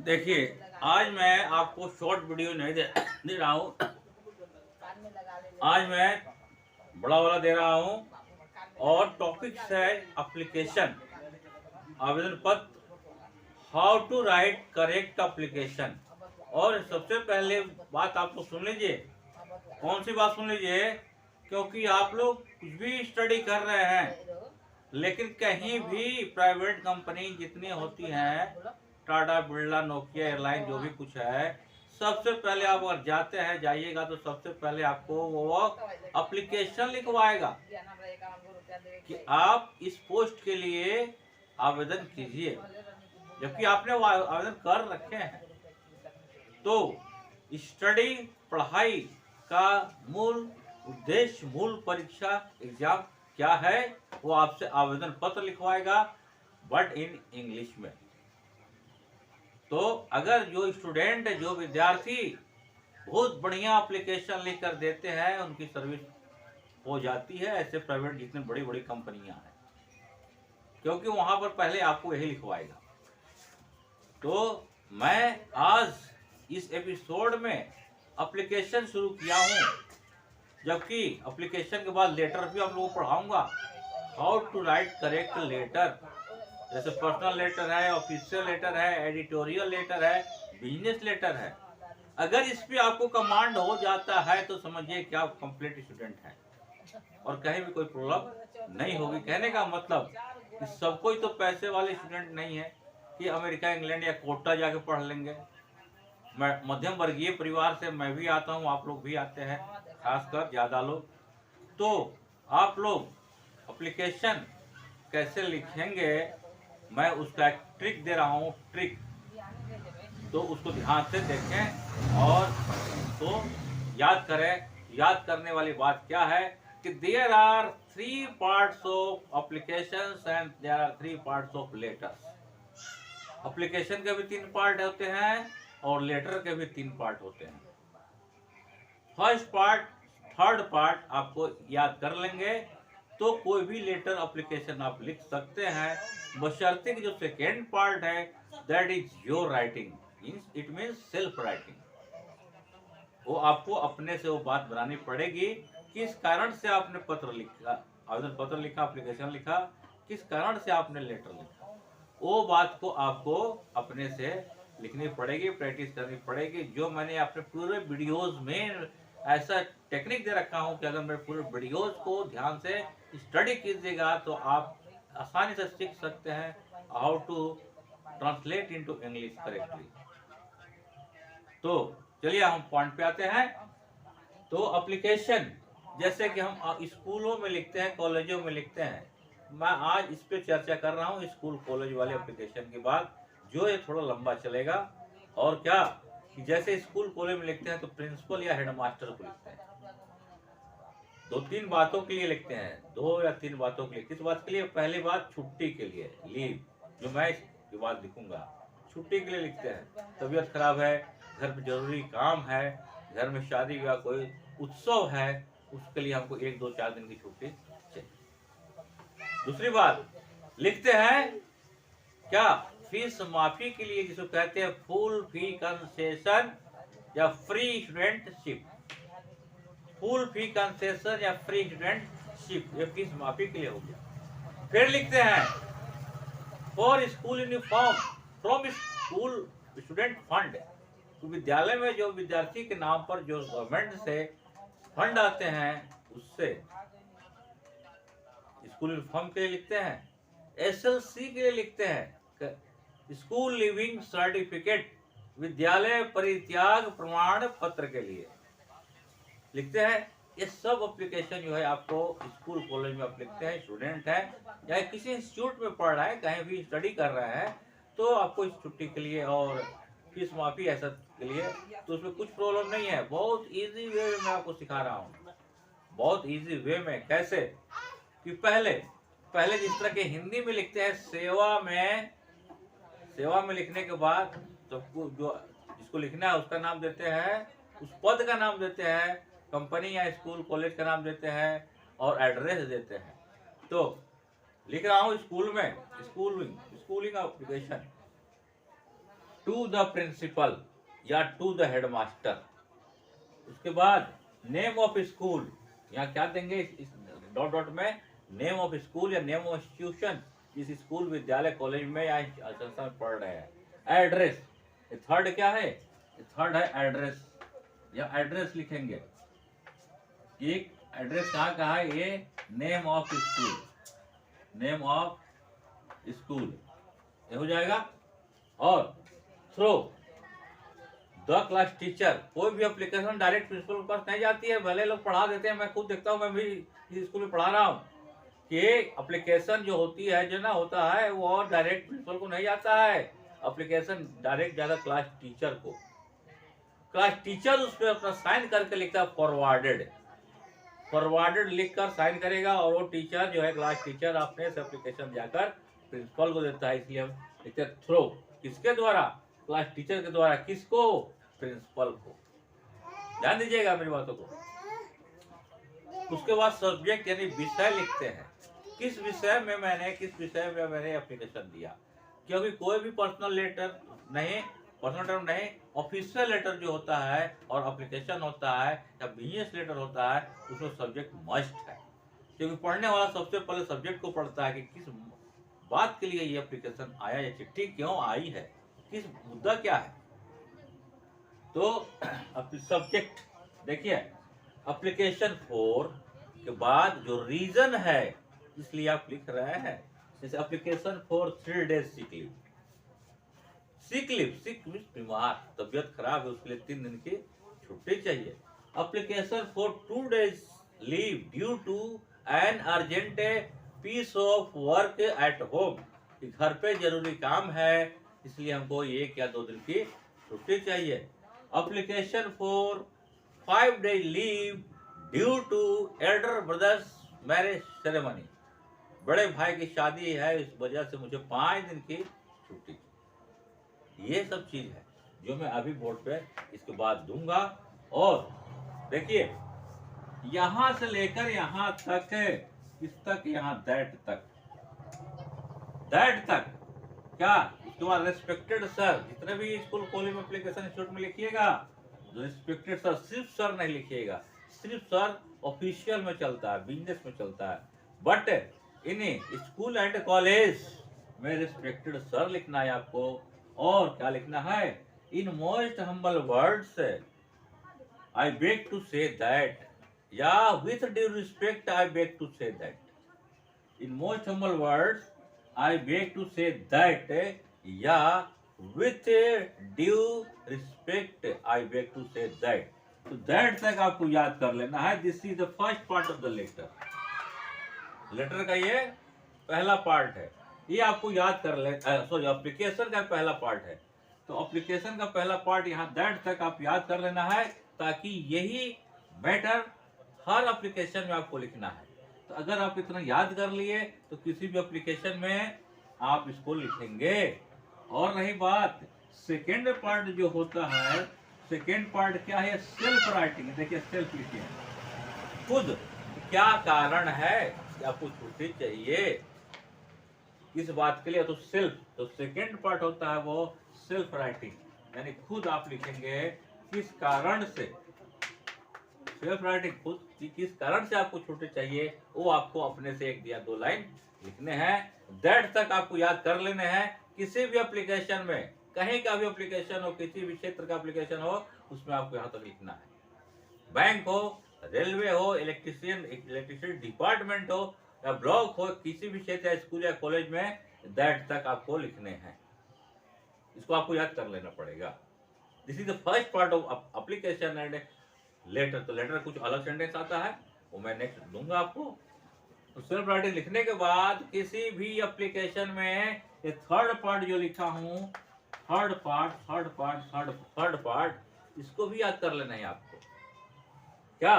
देखिए, आज मैं आपको शॉर्ट वीडियो नहीं दे रहा हूँ। आज मैं बड़ा वाला दे रहा हूँ और टॉपिक है एप्लीकेशन, आवेदन पत्र, how to write correct application. और सबसे पहले बात आप लोग सुन लीजिए। कौन सी बात सुन लीजिए? क्योंकि आप लोग कुछ भी स्टडी कर रहे हैं, लेकिन कहीं भी प्राइवेट कंपनी जितनी होती हैं, टाटा, बिरला, नोकिया, एयरलाइन, जो भी कुछ है, सबसे पहले आप अगर जाते हैं जाइएगा तो सबसे पहले आपको वो एप्लीकेशन लिखवाएगा कि आप इस पोस्ट के लिए आवेदन कीजिए। जबकि आपने वो आवेदन कर रखे हैं, तो स्टडी, पढ़ाई का मूल उद्देश्य, मूल परीक्षा, एग्जाम क्या है, वो आपसे आवेदन पत्र लिखवाएगा, बट इन इंग्लिश में। तो अगर जो स्टूडेंट, जो विद्यार्थी बहुत बढ़िया एप्लीकेशन लिखकर देते हैं, उनकी सर्विस हो जाती है। ऐसे प्राइवेट जितने बड़ी बड़ी कंपनियां हैं, क्योंकि वहां पर पहले आपको यही लिखवाएगा। तो मैं आज इस एपिसोड में एप्लीकेशन शुरू किया हूं, जबकि एप्लीकेशन के बाद लेटर भी आप लोगों को पढ़ाऊंगा, how to write correct letter. जैसे पर्सनल लेटर है, ऑफिशियल लेटर है, एडिटोरियल लेटर है, बिजनेस लेटर है। अगर इस पे आपको कमांड हो जाता है तो समझिए कि आप कंप्लीट स्टूडेंट हैं और कहीं भी कोई प्रॉब्लम नहीं होगी। कहने का मतलब कि सब कोई तो पैसे वाले स्टूडेंट नहीं है कि अमेरिका, इंग्लैंड या कोटा जाके पढ़ लेंगे। मैं मध्यम वर्गीय परिवार से मैं भी आता हूँ, आप लोग भी आते हैं, खासकर ज़्यादा लोग। तो आप लोग एप्लीकेशन कैसे लिखेंगे, मैं उसका एक ट्रिक दे रहा हूँ, ट्रिक। तो उसको ध्यान से देखें और उसको याद करें। याद करने वाली बात क्या है कि there are 3 parts of applications and there are 3 parts of letters. Application के भी 3 पार्ट होते हैं और लेटर के भी 3 पार्ट होते हैं। फर्स्ट पार्ट, थर्ड पार्ट आपको याद कर लेंगे तो कोई भी लेटर एप्लीकेशन आप लिख सकते हैं, बशर्ते कि जो सेकेंड पार्ट है that is your writing, it means self writing. वो आपको अपने से वो बात बनानी पड़ेगी, किस कारण से आपने पत्र लिखा, आवेदन पत्र लिखा, एप्लीकेशन लिखा, किस कारण से आपने लेटर लिखा, वो बात को आपको अपने से लिखनी पड़ेगी, प्रैक्टिस करनी पड़ेगी। जो मैंने अपने पूरे वीडियोस में ऐसा टेक्निक दे रखा हूं कि अगर मेरे पूरे वीडियोस को ध्यान से स्टडी कीजिएगा तो आप आसानी से सीख सकते हैं how to translate into English correctly. तो चलिए हम पॉइंट पे आते हैं। तो एप्लीकेशन जैसे कि हम स्कूलों में लिखते हैं, कॉलेजों में लिखते हैं, मैं आज इस पे चर्चा कर रहा हूँ स्कूल कॉलेज वाले एप्लीकेशन के बाद, जो ये थोड़ा लंबा चलेगा। और क्या कि जैसे स्कूल कॉलेज में लिखते हैं तो प्रिंसिपल या हेडमास्टर को लिखते हैं, 2-3 बातों के लिए लिखते हैं, 2 या 3 बातों के लिए। किस बात के लिए? पहली बात छुट्टी के लिए, लीव, जो मैं इसके बाद लिखूंगा, छुट्टी के लिए लिखते हैं। तबीयत खराब है, घर में जरूरी काम है, घर में शादी या कोई उत्सव है, उसके लिए हमको 1-2-4 दिन की छुट्टी चाहिए। दूसरी बात लिखते हैं क्या? फीस माफी के लिए, जिसको कहते हैं फुल फी कंसेशन या फ्री स्टूडेंटशिप। फुल फी कंसेशन या फ्री स्टूडेंटशिप, ये फीस माफी के लिए हो गया। फिर लिखते हैं for school uniform from school student fund. तो विद्यालय में जो विद्यार्थी के नाम पर जो गवर्नमेंट से फंड आते हैं, उससे स्कूल यूनिफॉर्म के लिए लिखते हैं। एसएलसी के लिए लिखते हैं स्कूल लिविंग सर्टिफिकेट, विद्यालय परित्याग प्रमाण पत्र के लिए लिखते हैं। ये सब एप्लीकेशन जो है आपको स्कूल कॉलेज में आप लिखते हैं, स्टूडेंट है या किसी इंस्टीट्यूट में पढ़ रहा है, कहीं भी स्टडी कर रहा है, तो आपको इस छुट्टी के लिए और फीस माफी ऐसा के लिए, तो उसमें कुछ प्रॉब्लम नहीं है। बहुत इजी वे में मैं आपको सिखा रहा हूँ, बहुत इजी वे में। कैसे कि पहले जिस तरह के हिंदी में लिखते हैं सेवा में लिखने के बाद सबको जो जिसको लिखना है उसका नाम देते हैं, उस पद का नाम देते हैं, कंपनी या स्कूल कॉलेज का नाम देते हैं और एड्रेस देते हैं। तो लिख रहा हूं स्कूल में, schooling application to the principal या टू द हेडमास्टर। उसके बाद नेम ऑफ स्कूल, यहाँ क्या देंगे इस डॉट डॉट में, नेम ऑफ स्कूल या नेम ऑफ इंस्टीट्यूशन, जिस स्कूल विद्यालय कॉलेज में या संस्था में पढ़ रहे हैं। एड्रेस, थर्ड क्या है, थर्ड है एड्रेस, या एड्रेस लिखेंगे। एक एड्रेस कहाँ का है, ये name of school, name of school ये हो जाएगा। और थ्रो द क्लास टीचर, कोई भी एप्लीकेशन डायरेक्ट प्रिंसिपल के पास नहीं जाती है, भले लोग पढ़ा देते हैं, मैं खुद देखता हूँ, मैं भी इस स्कूल में पढ़ा रहा हूँ कि एप्लीकेशन जो होती है जो ना होता है वो डायरेक्ट प्रिंसिपल को नहीं जाता है, एप्लीकेशन डायरेक्ट जाता क्लास टीचर को। क्लास टीचर उस पर अपना साइन करके लिखता है फॉरवर्डेड, फॉरवर्डेड लिख कर साइन करेगा, और वो टीचर जो है क्लास टीचर अपने एप्लीकेशन जाकर प्रिंसिपल को देता है। इसलिए हम लिखते हैं थ्रो, किसके द्वारा, क्लास टीचर के द्वारा, किसको, प्रिंसिपल को। ध्यान दीजिएगा मेरी बातों को। उसके बाद सब्जेक्ट यानी विषय लिखते हैं, किस विषय में मैंने एप्लीकेशन दिया, क्योंकि कोई भी पर्सनल लेटर नहीं, पर्सनल लेटर नहीं, ऑफिशियल लेटर जो होता है और एप्लीकेशन होता है या बिजनेस लेटर होता है, उसमें सब्जेक्ट मस्ट है, क्योंकि पढ़ने वाला सबसे पहले सब्जेक्ट को पढ़ता है कि किस बात के लिए ये एप्लीकेशन आया, या चिट्ठी क्यों आई है, किस मुद्दा क्या है। तो सब्जेक्ट देखिए, एप्लीकेशन फॉर के बाद जो रीजन है, इसलिए आप लिख रहे हैं, जैसे application for 3 days sick leave, sick leave, sick means बीमार, तबीयत खराब है, उसके लिए 3 दिन की छुट्टी चाहिए। Application for 2 days leave due to an urgent piece of work at home, घर पे जरूरी काम है, इसलिए हमको 1 या 2 दिन की छुट्टी चाहिए। Application for 5 day leave due to elder brother's marriage ceremony, बड़े भाई की शादी है, इस वजह से मुझे 5 दिन की छुट्टी। ये सब चीज है जो मैं अभी बोर्ड पे इसके बाद दूंगा। और देखिए, यहां से लेकर यहां तक, इस तक, यहाँ दैट तक, दैट तक क्या, उसके बाद रेस्पेक्टेड सर, जितने भी स्कूल कॉलेज में एप्लीकेशन इंस्टीट्यूट में लिखिएगा, रेस्पेक्टेड सर, सिर्फ सर नहीं लिखिएगा, सिर्फ सर ऑफिशियल में चलता है, बिजनेस में चलता है, but in school and college में रेस्पेक्टेड सर लिखना है आपको। और क्या लिखना है, in most humble words I beg to say that, या with due respect I beg to say that, in most humble words I beg to say that, या with due respect I beg to say that. तो that तक आपको याद कर लेना है। This is the first part of the letter, letter का ये पहला पार्ट है, ये आपको याद कर ले, सॉरी एप्लीकेशन का पहला पार्ट है। तो एप्लीकेशन का पहला पार्ट यहाँ दैट तक आप याद कर लेना है, ताकि यही मैटर हर एप्लीकेशन में आपको लिखना है। तो अगर आप इतना याद कर लिए तो किसी भी एप्लीकेशन में आप इसको लिखेंगे। और रही बात सेकेंड पार्ट जो होता है, सेकेंड पार्ट क्या है, सेल्फ राइटिंग। देखिए सेल्फ लिखिए, खुद क्या कारण है कि आपको छुट्टी चाहिए, किस बात के लिए, तो सेल्फ। तो सेकेंड पार्ट होता है वो सेल्फ राइटिंग, यानी खुद आप लिखेंगे किस कारण से, सेल्फ राइटिंग, खुद किस कारण से आपको छुट्टी चाहिए, वो आपको अपने से 1 या 2 लाइन लिखने हैं। दैट तक आपको याद कर लेने हैं। किसी भी एप्लीकेशन में, कहीं का भी एप्लीकेशन हो, किसी भी क्षेत्र का एप्लीकेशन हो, उसमें आपको यहाँ तक लिखना है। बैंक हो, रेलवे हो, इलेक्ट्रिसिटी डिपार्टमेंट हो, या ब्लॉक हो, किसी भी क्षेत्र, स्कूल या कॉलेज में, दैट तक आपको लिखने हैं। इसको आपको याद कर लेना पड़ेगा। This is the first part of application and later. तो लेटर कुछ अलग सेंटेंस आता है, वो मैं नेक्स्ट दूंगा आपको। तो सेल्फ राइटिंग लिखने के बाद किसी भी एप्लीकेशन में ये थर्ड पार्ट जो लिखा हूं, थर्ड पार्ट, इसको भी याद कर लेना है आपको। क्या,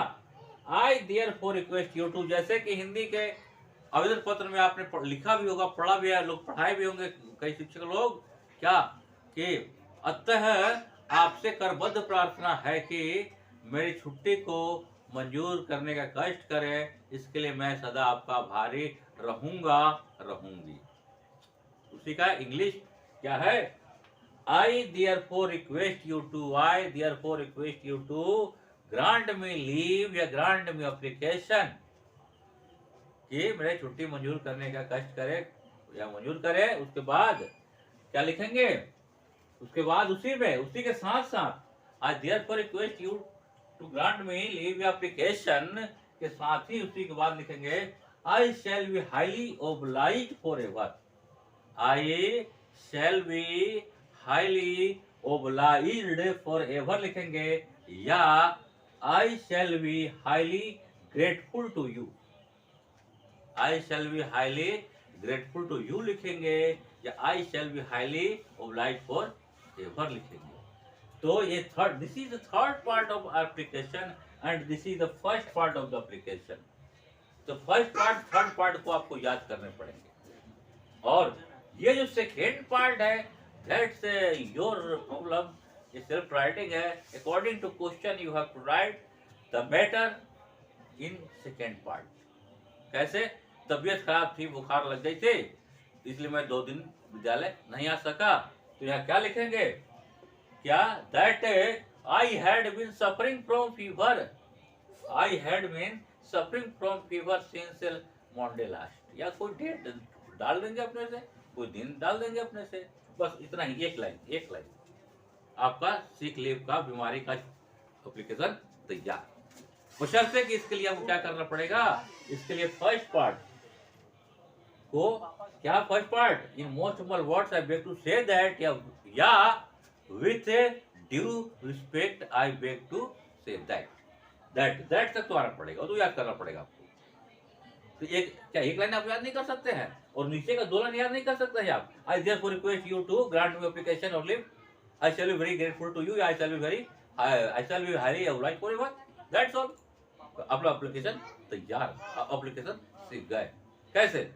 I therefore request you to, जैसे कि हिंदी के आवेदन पत्र में आपने लिखा भी होगा, पढ़ा भी है, लोग पढ़ाए भी होंगे कई शिक्षक लोग, क्या कि अतः आपसे करबद्ध प्रार्थना है कि मेरी छुट्टी को मंजूर करने का कष्ट करें, इसके लिए मैं सदा आपका आभारी रहूंगी। उसी का इंग्लिश क्या है, I therefore request you to grant me leave या grant me application, कि मेरे छुट्टी मंजूर करने का कष्ट करे या मंजूर करे। उसके बाद क्या लिखेंगे, उसके बाद उसी में उसी के साथ साथ I therefore request you to grant me leave application के साथ ही उसी के बाद लिखेंगे I shall be highly oblige for ever. I shall be highly obliged for ever लिखेंगे, या I shall be highly grateful to you. I shall be highly grateful to you लिखेंगे, या I shall be highly oblige for ever लिखेंगे। तो ये third, this is the third part of application and this is the first part of the application. तो first part third part को आपको याद करने पड़ेंगे, और ये जो सेकेंड पार्ट है दैट्स योर प्रॉब्लम, ये सेल्फ राइटिंग है। According to question you have to write the matter in second part. कैसे, तबीयत खराब थी, बुखार लग गई थी, इसलिए मैं 2 दिन विद्यालय नहीं आ सका। तो यहाँ क्या लिखेंगे, क्या, that I had been suffering from fever, I had been suffering from fever since Monday last, या कोई डेट डाल देंगे अपने से, कोई दिन डाल देंगे अपने से, बस इतना ही, एक लाइन आपका सिक लीव का, बीमारी का एप्लीकेशन तैयार। बशर्ते कि इसके लिए हमको क्या करना पड़ेगा, इसके लिए फर्स्ट पार्ट को, क्या first part, in most of words I beg to say that, या with due respect I beg to say that तक तो आना पड़ेगा, तो याद करना पड़ेगा आपको। तो एक लाइन आप याद नहीं कर सकते हैं, और नीचे का 2 लाइन याद नहीं कर सकते हैं आप। I therefore request you to grant me application और leave, I shall be very grateful to you, I shall be highly obliged for ever, that's all. अपना एप्लीकेशन तैयार, एप्लीकेशन सीख गए। कैसे,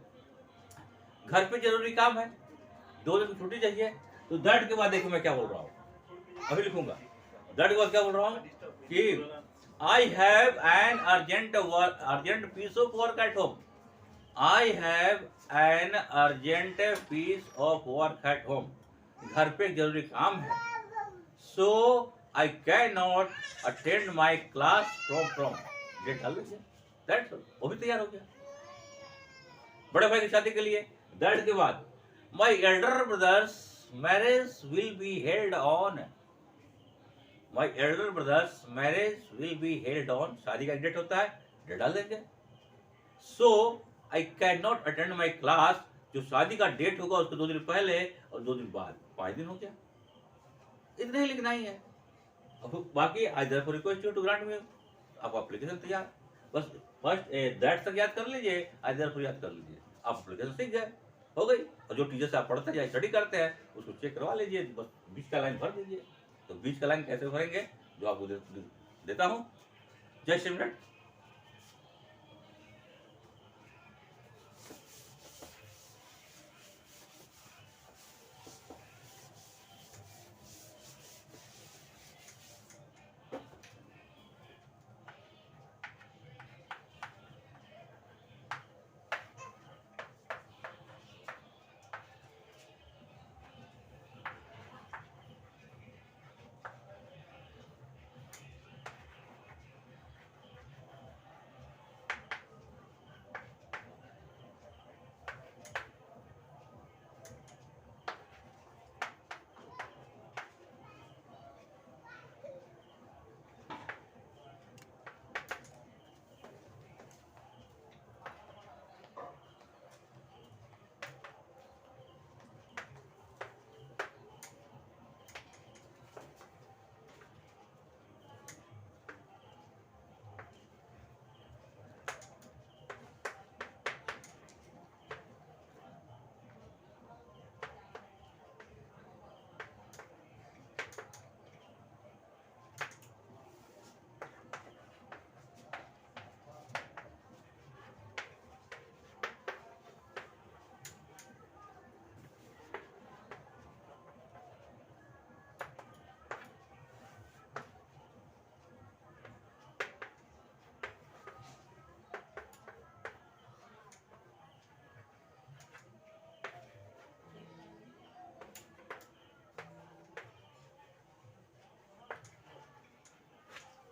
घर पे जरूरी काम है, 2 दिन की छुट्टी चाहिए, तो दैट के बाद देखो मैं क्या बोल रहा हूँ, अभी लिखूंगा। दैट के बाद क्या बोल रहा हूँ कि I have an urgent piece of work at home, I have an urgent piece of work at home, घर पे जरूरी काम है, so I can not attend my class from date डाल लीजिए, दैट्स ऑल, वो भी तैयार हो गया। बड़े भाई की शादी के लिए, दैट के बाद my elder brother's marriage will be held on, my elder brother's marriage will be held on, शादी का डेट होता है, डेट डाल देंगे। So I can not attend my class, जो शादी का डेट होगा उसके 2 दिन पहले और 2 दिन बाद, 5 दिन हो गया। इतना ही लिखना ही है, बाकी I therefore request you to grant me, आपका एप्लीकेशन तैयार। बस फर्स्ट दैट तक याद कर लीजिए, आई देयरफॉर याद कर लीजिए, आप एप्लीकेशन सीख गए, हो गई। और जो टीचर से आप पढ़ते हैं या स्टडी करते हैं उसको चेक करवा लीजिए, बस बीच का लाइन भर दीजिए। तो बीच का लाइन कैसे भरेंगे, जो आपको देता हूँ, जस्ट a minute।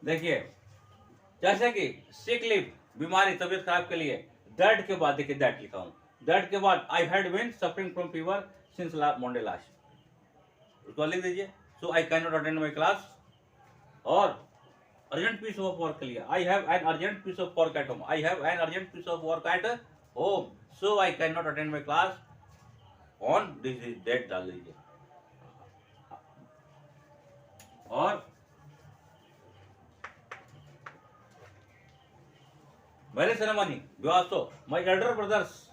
देखिए जैसे कि सिक लीव, बीमारी, तबीयत खराब के लिए, दैट के बाद देखिए दैट लिखा हूँ, दैट के बाद I had been suffering from fever since Monday last, उसको लिख दीजिए। So I can not attend my class, और अर्जेंट पीस ऑफ वर्क के लिए I have an urgent piece of work at home, I have an urgent piece of work at home, so I can not attend my class on this date डाल दीजिए। और marriage ceremony, विवाह, so my elder brother's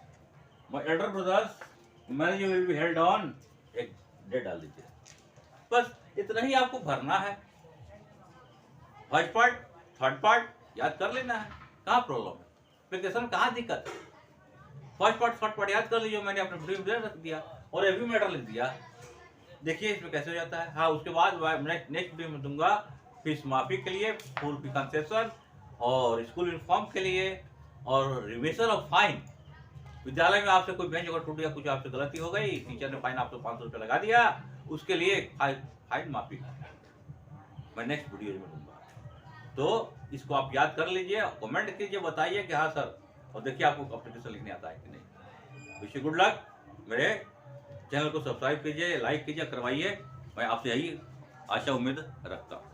marriage will be held on, एक date डाल दीजिए। बस इतना ही आपको भरना है। फर्स्ट पार्ट, थर्ड पार्ट याद कर लेना है, कहाँ प्रॉब्लम है, एप्लीकेशन कहाँ दिक्कत है। फर्स्ट पार्ट थर्ड पार्ट याद कर लीजिए, मैंने अपने वीडियो में रख दिया और एवरी मैटर लिख दिया। देखिए इसमें कैसे हो जाता है। हाँ, उसके बाद नेक्स्ट वीडियो में दूंगा फीस माफी के लिए, फुल फी कंसेशन, और स्कूल यूनिफॉर्म के लिए, और रिविजन ऑफ फाइन। विद्यालय में आपसे कोई बेंच अगर टूट गया, कुछ आपसे गलती हो गई, टीचर ने फाइन आपको 500 रुपये लगा दिया, उसके लिए फाइन माफी मैं नेक्स्ट वीडियो में दूंगा। तो इसको आप याद कर लीजिए, कमेंट कीजिए, बताइए कि हाँ सर, और देखिए आपको एप्लीकेशन लिखने आता है कि नहीं। Wish you good luck. मेरे चैनल को सब्सक्राइब कीजिए, लाइक कीजिए, करवाइए। मैं आपसे यही आशा उम्मीद रखता हूँ।